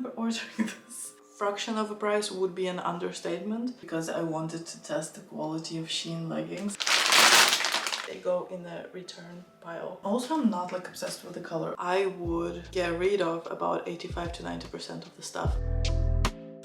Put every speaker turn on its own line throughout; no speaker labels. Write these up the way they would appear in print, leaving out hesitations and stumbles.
remember ordering this. Fraction of a price would be an understatement because I wanted to test the quality of SHEIN leggings. They go in the return pile. Also, I'm not like obsessed with the color. I would get rid of about 85 to 90% of the stuff.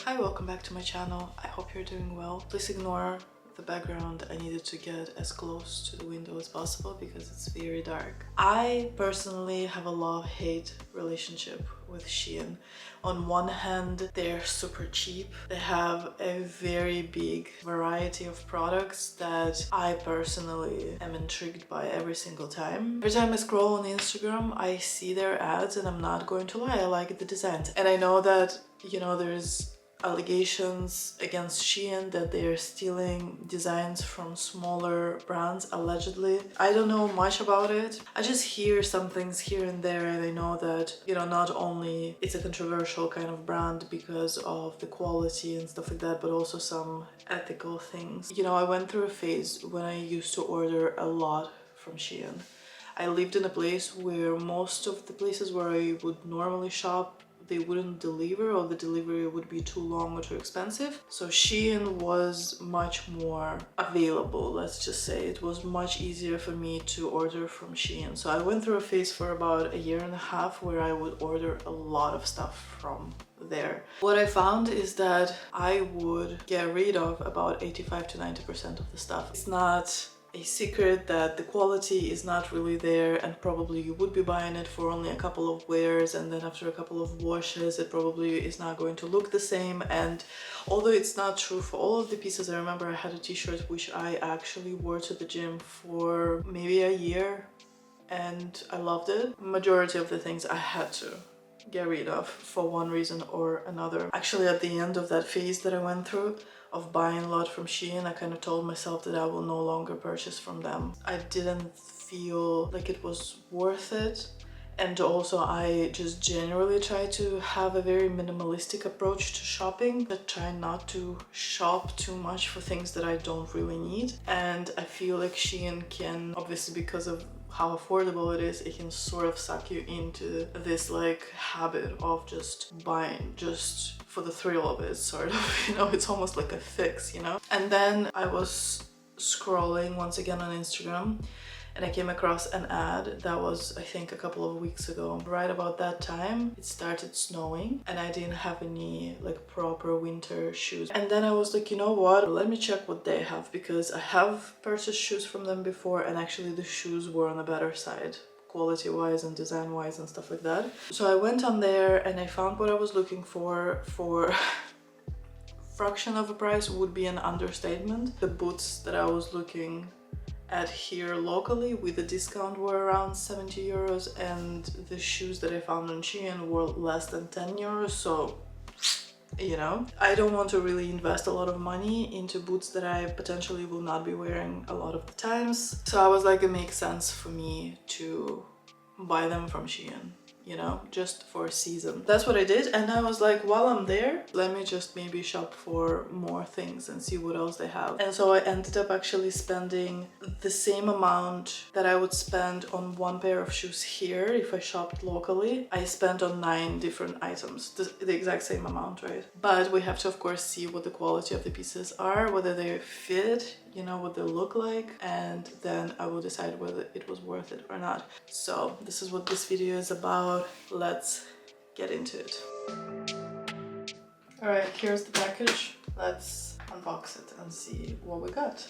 Hi, welcome back to my channel. I hope you're doing well. Please ignore the background. I needed to get as close to the window as possible because it's very dark. I personally have a love-hate relationship with SHEIN. On one hand, they're super cheap. They have a very big variety of products that I personally am intrigued by every single time. Every time I scroll on Instagram, I see their ads and I'm not going to lie, I like the designs. And I know that, you know, there's allegations against SHEIN that they are stealing designs from smaller brands, allegedly. I don't know much about it. I just hear some things here and there, and I know that, you know, not only it's a controversial kind of brand because of the quality and stuff like that, but also some ethical things. You know, I went through a phase when I used to order a lot from SHEIN. I lived in a place where most of the places where I would normally shop, they wouldn't deliver, or the delivery would be too long or too expensive. So SHEIN was much more available, let's just say. It was much easier for me to order from SHEIN. So I went through a phase for about a year and a half where I would order a lot of stuff from there. What I found is that I would get rid of about 85 to 90% of the stuff. It's not a secret that the quality is not really there, and probably you would be buying it for only a couple of wears, and then after a couple of washes it probably is not going to look the same. And although it's not true for all of the pieces, I remember I had a t-shirt which I actually wore to the gym for maybe a year and I loved it. Majority of the things I had to get rid of for one reason or another. Actually, at the end of that phase that I went through of buying a lot from SHEIN, I kind of told myself that I will no longer purchase from them. I didn't feel like it was worth it. And also, I just generally try to have a very minimalistic approach to shopping. I try not to shop too much for things that I don't really need. And I feel like SHEIN can, obviously because of how affordable it is, it can sort of suck you into this like habit of just buying just for the thrill of it, sort of, you know. It's almost like a fix, you know. And then I was scrolling once again on Instagram and I came across an ad that was, I think, a couple of weeks ago. Right about that time it started snowing and I didn't have any like proper winter shoes. And then I was like, you know what, let me check what they have, because I have purchased shoes from them before and actually the shoes were on the better side, quality wise and design wise and stuff like that. So I went on there and I found what I was looking for fraction of a price would be an understatement. The boots that I was looking at here locally with a discount were around 70 euros, and the shoes that I found on SHEIN were less than 10 euros. So, you know, I don't want to really invest a lot of money into boots that I potentially will not be wearing a lot of the times. So I was like, it makes sense for me to buy them from SHEIN, you know, just for a season. That's what I did. And I was like, while I'm there, let me just maybe shop for more things and see what else they have. And so I ended up actually spending the same amount that I would spend on one pair of shoes here if I shopped locally. I spent on 9 different items, the exact same amount, right? But we have to of course see what the quality of the pieces are, whether they fit, you know, what they look like, and then I will decide whether it was worth it or not. So this is what this video is about. Let's get into it. All right, here's the package. Let's unbox it and see what we got.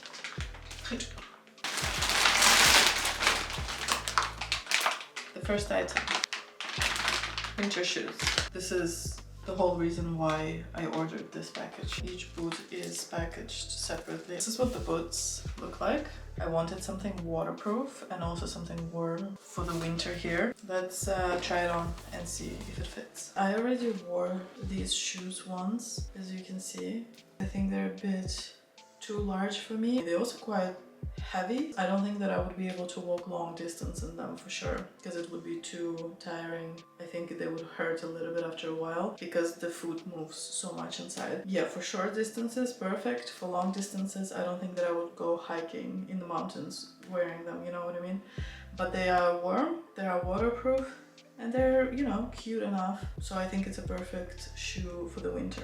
The first item, winter shoes. This is the whole reason why I ordered this package. Each boot is packaged separately. This is what the boots look like. I wanted something waterproof and also something warm for the winter here. Let's try it on and see if it fits. I already wore these shoes once, as you can see. I think they're a bit too large for me. They're also quite heavy. I don't think that I would be able to walk long distance in them for sure, because it would be too tiring. I think they would hurt a little bit after a while because the foot moves so much inside. Yeah, for short distances, perfect. For long distances, I don't think that I would go hiking in the mountains wearing them, you know what I mean? But they are warm, they are waterproof, and they're, you know, cute enough. So I think it's a perfect shoe for the winter.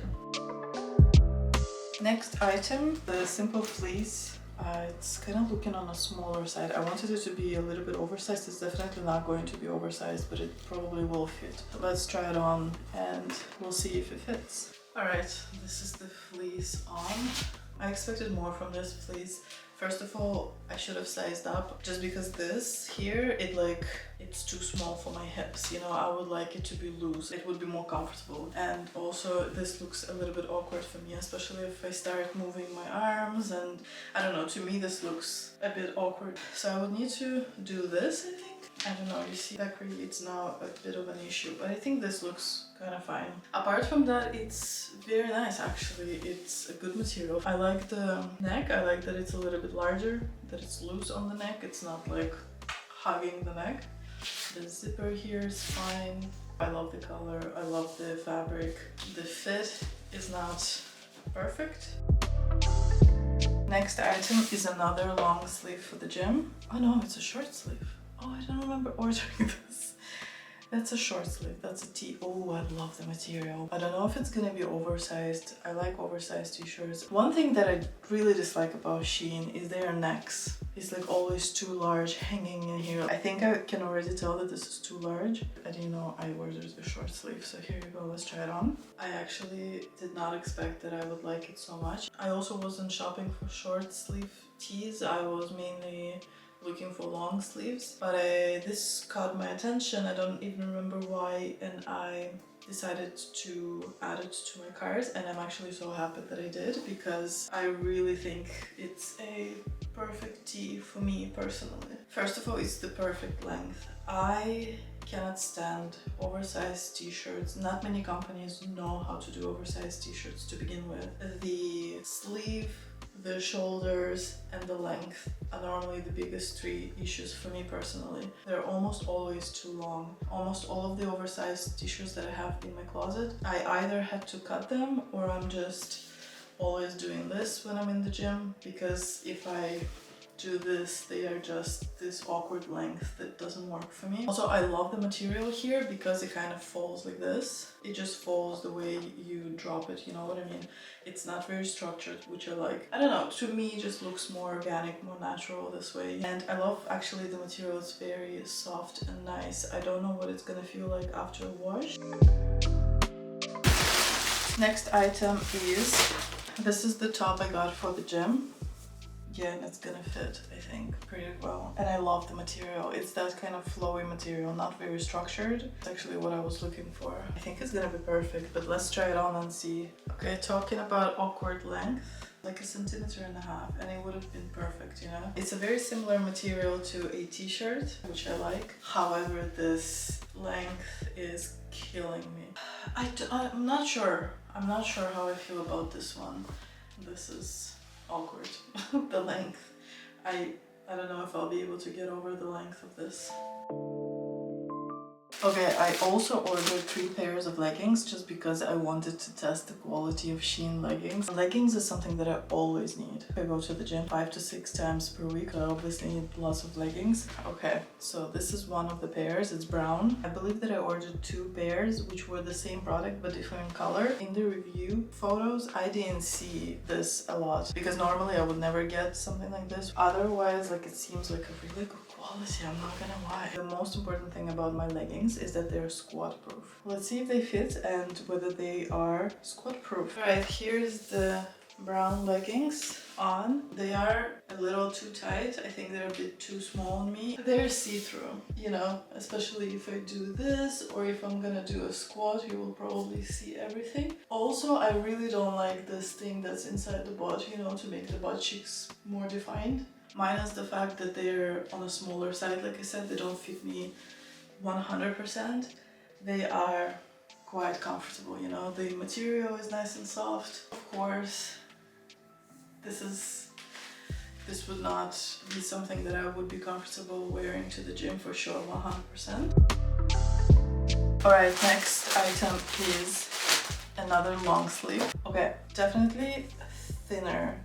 Next item, the simple fleece. It's kind of looking on a smaller side. I wanted it to be a little bit oversized. It's definitely not going to be oversized, but it probably will fit. So let's try it on and we'll see if it fits. Alright, this is the fleece on. I expected more from this fleece. First of all, I should have sized up, just because this here, it's too small for my hips. You know, I would like it to be loose. It would be more comfortable. And also this looks a little bit awkward for me, especially if I start moving my arms, and I don't know, to me this looks a bit awkward. So I would need to do this, I think. I don't know, you see that creates now a bit of an issue, but I think this looks kind of fine. Apart from that, it's very nice actually. It's a good material. I like the neck. I like that it's a little bit larger, that it's loose on the neck. It's not like hugging the neck. The zipper here is fine. I love the color. I love the fabric. The fit is not perfect. Next item is another long sleeve for the gym. Oh no, it's a short sleeve. Oh, I don't remember ordering this. That's a short sleeve, that's a tee. Oh, I love the material. I don't know if it's gonna be oversized. I like oversized t-shirts. One thing that I really dislike about SHEIN is their necks. It's like always too large, hanging in here. I think I can already tell that this is too large. I didn't know I ordered a short sleeve, so here you go, let's try it on. I actually did not expect that I would like it so much. I also wasn't shopping for short sleeve tees. I was mainly looking for long sleeves, but this caught my attention. I don't even remember why, and I decided to add it to my cart, and I'm actually so happy that I did, because I really think it's a perfect tee for me personally. First of all, it's the perfect length. I cannot stand oversized t-shirts. Not many companies know how to do oversized t-shirts to begin with. The sleeve, the shoulders, and the length are normally the biggest three issues for me personally. They're almost always too long. Almost all of the oversized t-shirts that I have in my closet, I either had to cut them, or I'm just always doing this when I'm in the gym, because if I do this, they are just this awkward length that doesn't work for me. Also, I love the material here because it kind of falls like this. It just falls the way you drop it, you know what I mean? It's not very structured, which I like. I don't know, to me it just looks more organic, more natural this way. And I love actually the material. It's very soft and nice. I don't know what it's gonna feel like after a wash. Next item is, this is the top I got for the gym. Yeah, and it's gonna fit, I think, pretty well. And I love the material. It's that kind of flowy material, not very structured. It's actually what I was looking for. I think it's gonna be perfect, but let's try it on and see. Okay, talking about awkward length, like 1.5 centimeters, and it would have been perfect, you know? It's a very similar material to a t-shirt, which I like. However, this length is killing me. I'm not sure. I'm not sure how I feel about this one. This is awkward. The length. I don't know if I'll be able to get over the length of this. Okay, I also ordered 3 pairs of leggings just because I wanted to test the quality of SHEIN leggings. Leggings is something that I always need. I go to the gym 5 to 6 times per week. I obviously need lots of leggings. Okay, so this is one of the pairs. It's brown. I believe that I ordered 2 pairs, which were the same product but different color. In the review photos, I didn't see this a lot because normally I would never get something like this. Otherwise, like, it seems like a really good quality, I'm not gonna lie. The most important thing about my leggings is that they're squat proof. Let's see if they fit and whether they are squat proof. Alright, here's the brown leggings on. They are a little too tight. I think they're a bit too small on me. They're see-through, you know, especially if I do this or if I'm gonna do a squat, you will probably see everything. Also, I really don't like this thing that's inside the butt, you know, to make the butt cheeks more defined. Minus the fact that they're on a smaller side, like I said, they don't fit me 100%. They are quite comfortable, you know, the material is nice and soft. Of course, this would not be something that I would be comfortable wearing to the gym for sure, 100%. Alright, next item is another long sleeve. Okay, definitely thinner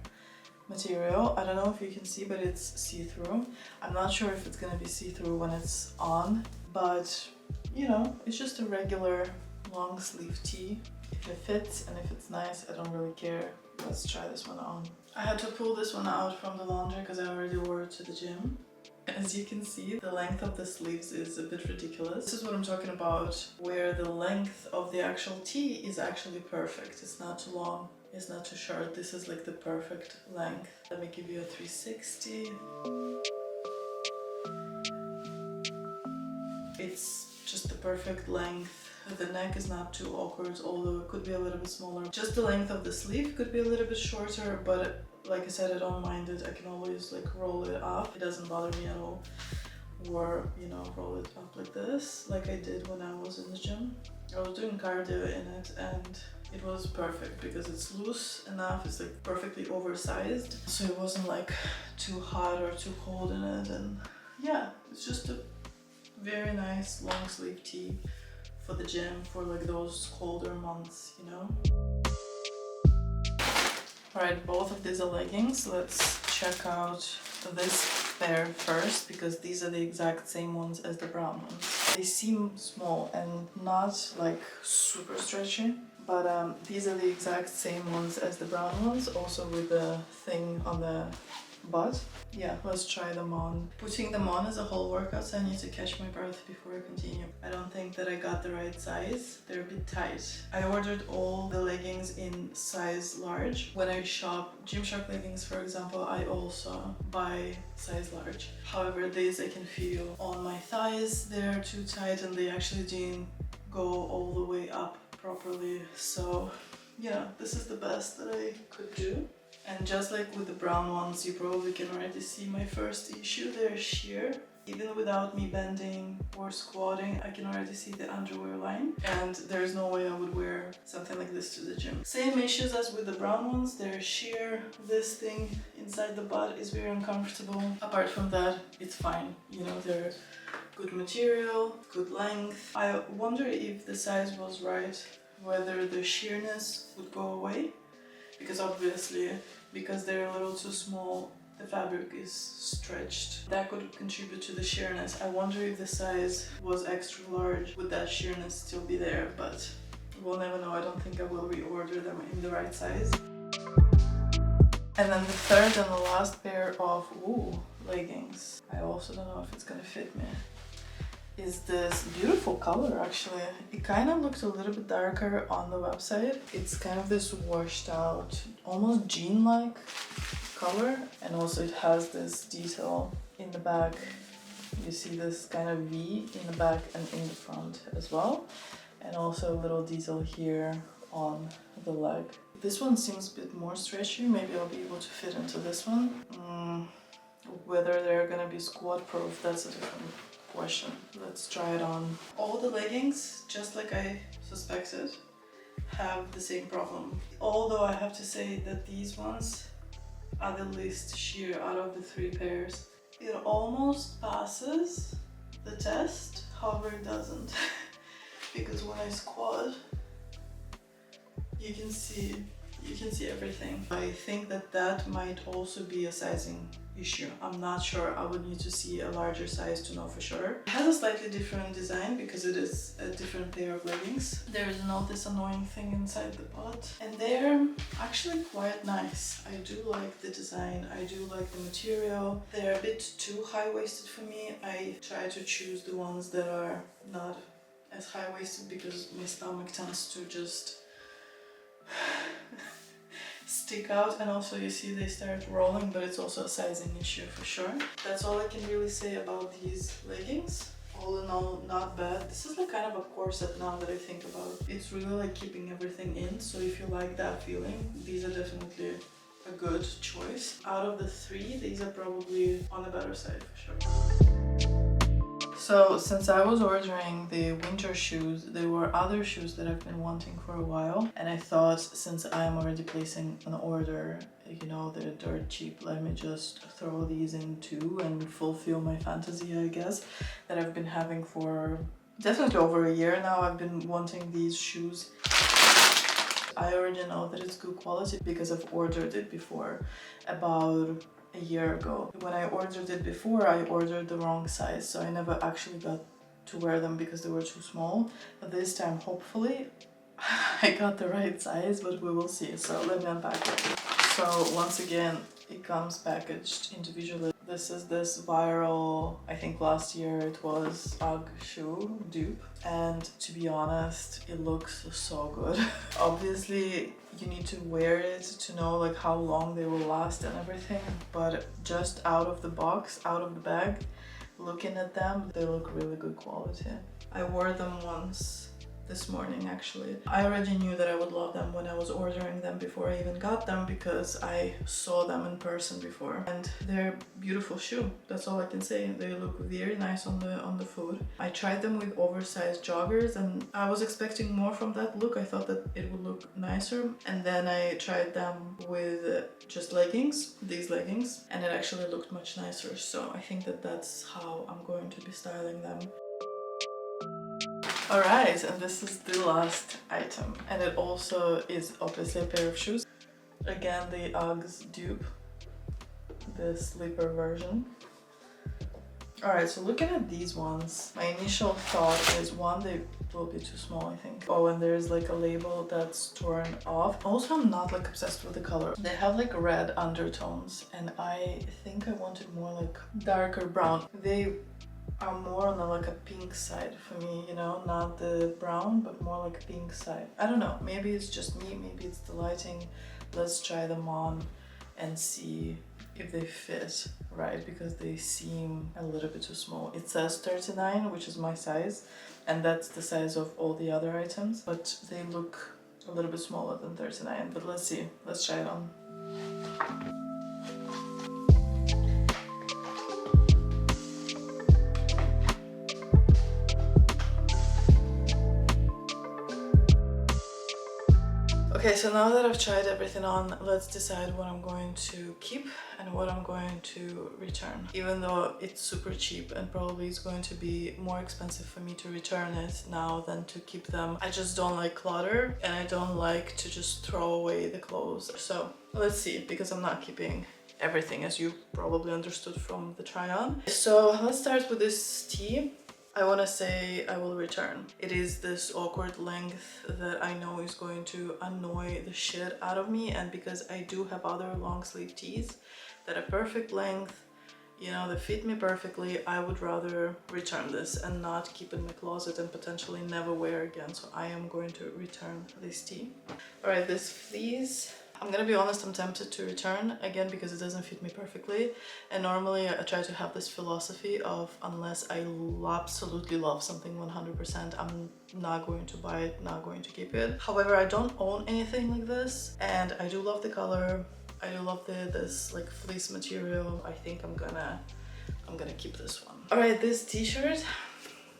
material. I don't know if you can see, but it's see-through. I'm not sure if it's gonna be see-through when it's on, but you know, it's just a regular long sleeve tee. If it fits and if it's nice, I don't really care. Let's try this one on. I had to pull this one out from the laundry because I already wore it to the gym. As you can see, the length of the sleeves is a bit ridiculous. This is what I'm talking about, where the length of the actual tee is actually perfect. It's not too long, it's not too short. This is like the perfect length. Let me give you a 360. It's just the perfect length. The neck is not too awkward, although it could be a little bit smaller. Just the length of the sleeve could be a little bit shorter, but like I said, I don't mind it. I can always like roll it up. It doesn't bother me at all. Or, you know, roll it up like this, like I did when I was in the gym. I was doing cardio in it and it was perfect because it's loose enough. It's like perfectly oversized. So it wasn't like too hot or too cold in it. And yeah, it's just a very nice long sleeve tee for the gym, for like those colder months, you know. Alright, both of these are leggings. Let's check out this pair first because these are the exact same ones as the brown ones. They seem small and not like super stretchy, but these are the exact same ones as the brown ones, also with the thing on the butt. Yeah, let's try them on. Putting them on is a whole workout, so I need to catch my breath before I continue. I don't think that I got the right size. They're a bit tight. I ordered all the leggings in size large. When I shop Gymshark leggings, for example, I also buy size large. However, these I can feel on my thighs. They're too tight and they actually didn't go all the way up properly. So yeah, this is the best that I could do. And just like with the brown ones, you probably can already see my first issue. They're sheer. Even without me bending or squatting, I can already see the underwear line. And there's no way I would wear something like this to the gym. Same issues as with the brown ones. They're sheer. This thing inside the butt is very uncomfortable. Apart from that, it's fine. You know, they're good material, good length. I wonder if the size was right, whether the sheerness would go away. Because obviously, because they're a little too small, the fabric is stretched. That could contribute to the sheerness. I wonder if the size was extra large, would that sheerness still be there? But we'll never know. I don't think I will reorder them in the right size. And then the third and the last pair of leggings. I also don't know if it's gonna fit me. Is this beautiful color actually. It kind of looks a little bit darker on the website. It's kind of this washed out, almost jean-like color, and also it has this detail in the back. You see this kind of V in the back and in the front as well, and also a little detail here on the leg. This one seems a bit more stretchy. Maybe I'll be able to fit into this one. Whether they're gonna be squat proof, that's a different question. Let's try it on. All the leggings, just like I suspected, have the same problem. Although I have to say that these ones are the least sheer out of the three pairs. It almost passes the test, however it doesn't. Because when I squat, you can see everything. I think that might also be a sizing issue. I'm not sure. I would need to see a larger size to know for sure. It has a slightly different design because it is a different pair of leggings. There is not this annoying thing inside the butt, and they're actually quite nice. I do like the design. I do like the material. They're a bit too high-waisted for me. I try to choose the ones that are not as high-waisted because my stomach tends to just stick out, and also you see they start rolling, but it's also a sizing issue for sure. That's all I can really say about these leggings. All in all, not bad. This is like kind of a corset now that I think about it. It's really like keeping everything in, so if you like that feeling, these are definitely a good choice. Out of the three, these are probably on the better side for sure. So since I was ordering the winter shoes, there were other shoes that I've been wanting for a while, and I thought since I am already placing an order, you know, they're dirt cheap, let me just throw these in too and fulfill my fantasy, I guess, that I've been having for definitely over a year now. I've been wanting these shoes. I already know that it's good quality because I've ordered it before, about a year ago. When I ordered it before, I ordered the wrong size, so I never actually got to wear them because they were too small. But this time, hopefully, I got the right size, but we will see. So let me unpack it. So once again, it comes packaged individually. This is this viral, I think last year it was UGG shoe dupe. And to be honest, it looks so good. Obviously, you need to wear it to know like how long they will last and everything. But just out of the box, out of the bag, looking at them, they look really good quality. I wore them once this morning actually. I already knew that I would love them when I was ordering them before I even got them because I saw them in person before. And they're a beautiful shoe, that's all I can say. They look very nice on the foot. I tried them with oversized joggers and I was expecting more from that look. I thought that it would look nicer. And then I tried them with just leggings, these leggings, and it actually looked much nicer. So I think that that's how I'm going to be styling them. Alright, and this is the last item, and it also is obviously a pair of shoes. Again, the Uggs dupe, the sleeper version. Alright, so looking at these ones, my initial thought is one, they will be too small, I think. Oh, and there's like a label that's torn off. Also, I'm not like obsessed with the color. They have like red undertones, and I think I wanted more like darker brown. They are more on like a pink side for me, you know, not the brown, but more like a pink side. I don't know, maybe it's just me, maybe it's the lighting. Let's try them on and see if they fit right, because they seem a little bit too small. It says 39, which is my size, and that's the size of all the other items, but they look a little bit smaller than 39. But let's see, let's try it on. Okay, so now that I've tried everything on, let's decide what I'm going to keep and what I'm going to return. Even though it's super cheap and probably it's going to be more expensive for me to return it now than to keep them, I just don't like clutter and I don't like to just throw away the clothes. So let's see, because I'm not keeping everything, as you probably understood from the try on. So let's start with this tee. I want to say I will return. It is this awkward length that I know is going to annoy the shit out of me, and because I do have other long sleeve tees that are perfect length, you know, they fit me perfectly, I would rather return this and not keep in my closet and potentially never wear again. So I am going to return this tee. Alright, this fleece, I'm gonna be honest, I'm tempted to return again because it doesn't fit me perfectly. And normally I try to have this philosophy of unless I absolutely love something 100%, I'm not going to buy it, not going to keep it. However, I don't own anything like this and I do love the color. I do love this like fleece material. I think I'm gonna keep this one. Alright, this t-shirt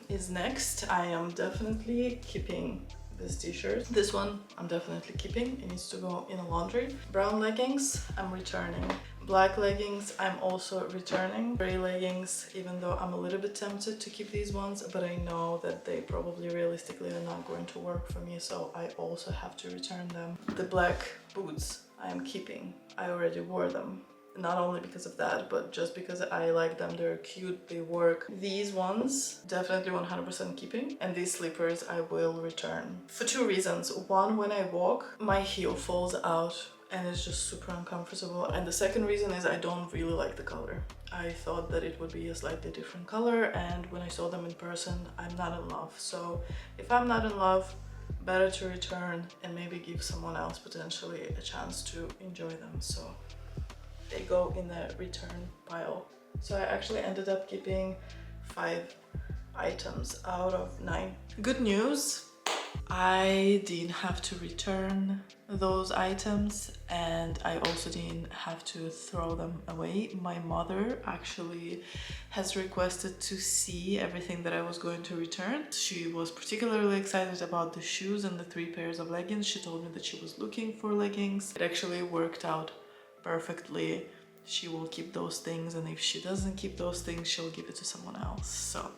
is next. I am definitely keeping this t-shirt. This one I'm definitely keeping. It needs to go in a laundry. Brown leggings, I'm returning. Black leggings, I'm also returning. Gray leggings, even though I'm a little bit tempted to keep these ones, but I know that they probably realistically are not going to work for me, so I also have to return them. The black boots I am keeping. I already wore them. Not only because of that, but just because I like them. They're cute, they work. These ones, definitely 100% keeping. And these slippers I will return. For two reasons. One, when I walk, my heel falls out and it's just super uncomfortable. And the second reason is I don't really like the color. I thought that it would be a slightly different color, and when I saw them in person, I'm not in love. So if I'm not in love, better to return and maybe give someone else potentially a chance to enjoy them. So they go in the return pile. So I actually ended up keeping 5 items out of 9. Good news, I didn't have to return those items and I also didn't have to throw them away. My mother actually has requested to see everything that I was going to return. She was particularly excited about the shoes and the 3 pairs of leggings. She told me that she was looking for leggings. It actually worked out perfectly. She will keep those things, and if she doesn't keep those things, she'll give it to someone else. So,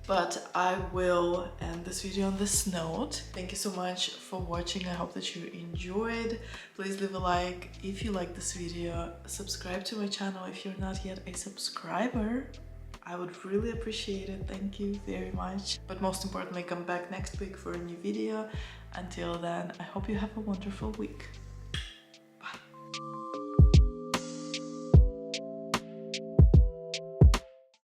but I will end this video on this note. Thank you so much for watching. I hope that you enjoyed. Please leave a like if you like this video. Subscribe to my channel if you're not yet a subscriber. I would really appreciate it. Thank you very much. But most importantly, come back next week for a new video. Until then, I hope you have a wonderful week.